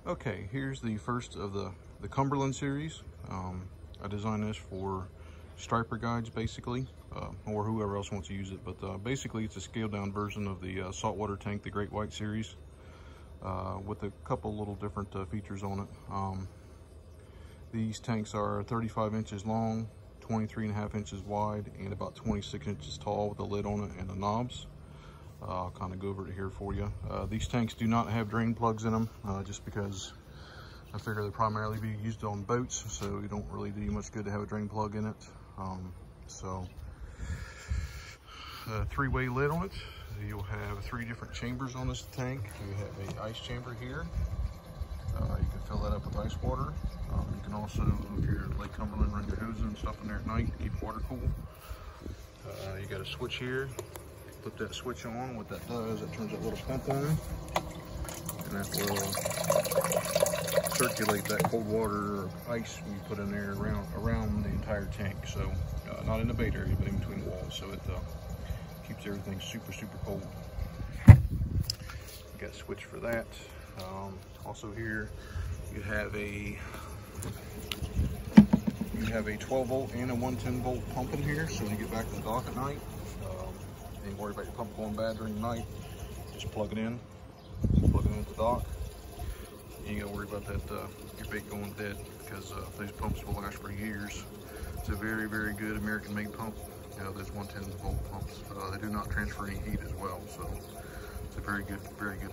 Okay, here's the first of the Cumberland series. I designed this for striper guides basically, or whoever else wants to use it, but basically it's a scaled down version of the saltwater tank, the Great White series, with a couple little different features on it. These tanks are 35 inches long, 23.5 inches wide, and about 26 inches tall with a lid on it and the knobs. I'll kind of go over it here for you. These tanks do not have drain plugs in them, just because I figure they primarily be used on boats, so you don't really do you much good to have a drain plug in it. Three-way lid on it. You'll have 3 different chambers on this tank. You have an ice chamber here. You can fill that up with ice water. You can also, if you're at Lake Cumberland, run your hoses and stuff in there at night to keep water cool. You got a switch here. Flip that switch on. What that does, it turns that little pump on, and that will circulate that cold water or ice you put in there around the entire tank. So not in the bait area, but in between the walls. So it keeps everything super cold. You got a switch for that. Also here you have a 12 volt and a 110 volt pump in here. So when you get back to the dock at night, ain't worry about your pump going bad during the night. Just plug it in. Plug it in at the dock. You ain't gotta worry about that your bait going dead, because these pumps will last for years. It's a very good American-made pump. Those 110 volt pumps. They do not transfer any heat as well, so it's a very good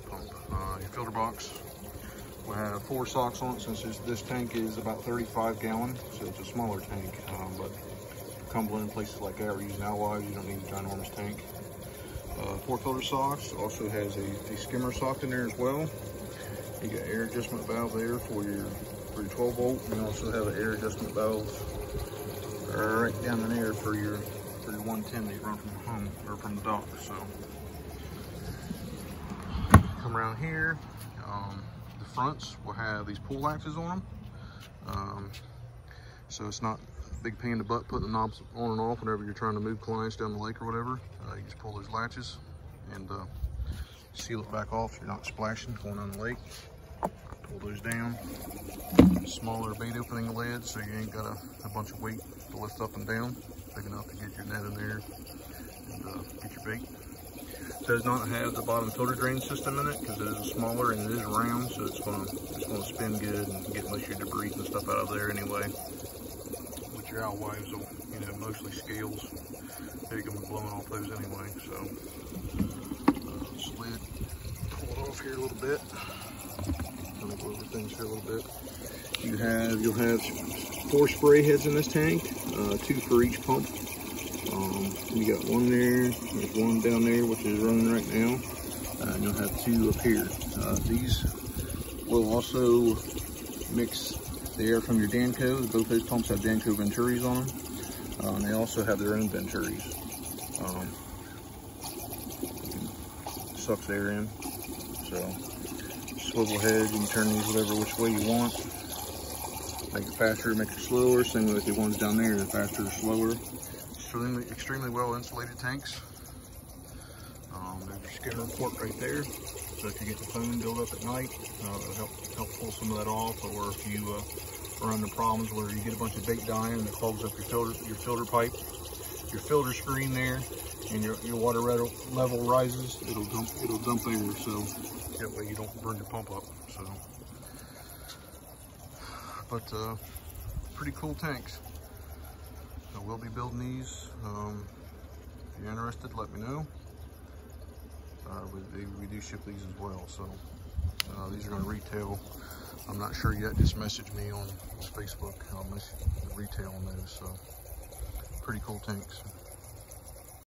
pump. Your filter box will have 4 socks on it, since this tank is about 35 gallon, so it's a smaller tank. But Cumberland, places like that, we're using alwive, you don't need a ginormous tank. 4 filter socks. Also has a skimmer sock in there as well. You got air adjustment valve there for your 12 volt. And you also have an air adjustment valve right down in there for your 110 that you run from home or from the dock. So come around here. The fronts will have these pull latches on them. So it's not a big pain in the butt putting the knobs on and off whenever you're trying to move clients down the lake or whatever. You just pull those latches and seal it back off so you're not splashing going down the lake. Pull those down. Smaller bait opening lid, so you ain't got a bunch of weight to lift up and down. Big enough to get your net in there and get your bait. It does not have the bottom filter drain system in it, because it is smaller and it is round, so it's gonna spin good and get most of your debris and stuff out of there anyway. With your alwives, will, mostly scales. Big and blowing off those anyway. So this lid, pull it off here a little bit. Kind of go over things here a little bit. You'll have 4 spray heads in this tank, 2 for each pump. You got 1 there. There's 1 down there, which is running right now, and you'll have 2 up here. These will also mix the air from your Danco. Both those pumps have Danco Venturis on them. And they also have their own Venturis. Sucks air in. So swivel head, you can turn these whatever which way you want. Make it faster, make it slower. Same with the ones down there, faster or slower. Extremely well insulated tanks. There's your skimmer port right there. So if you get the foam build up at night, it'll help pull some of that off. Or if you run into problems where you get a bunch of bait dying and it clogs up your filter pipe, your filter screen there, and your water level rises, it'll dump air. So that way you don't burn your pump up. So, but pretty cool tanks. So we'll be building these. If you're interested, let me know. We do ship these as well. So these are going to retail. I'm not sure yet. Just message me on Facebook. I'll message the retail on those. So pretty cool tanks.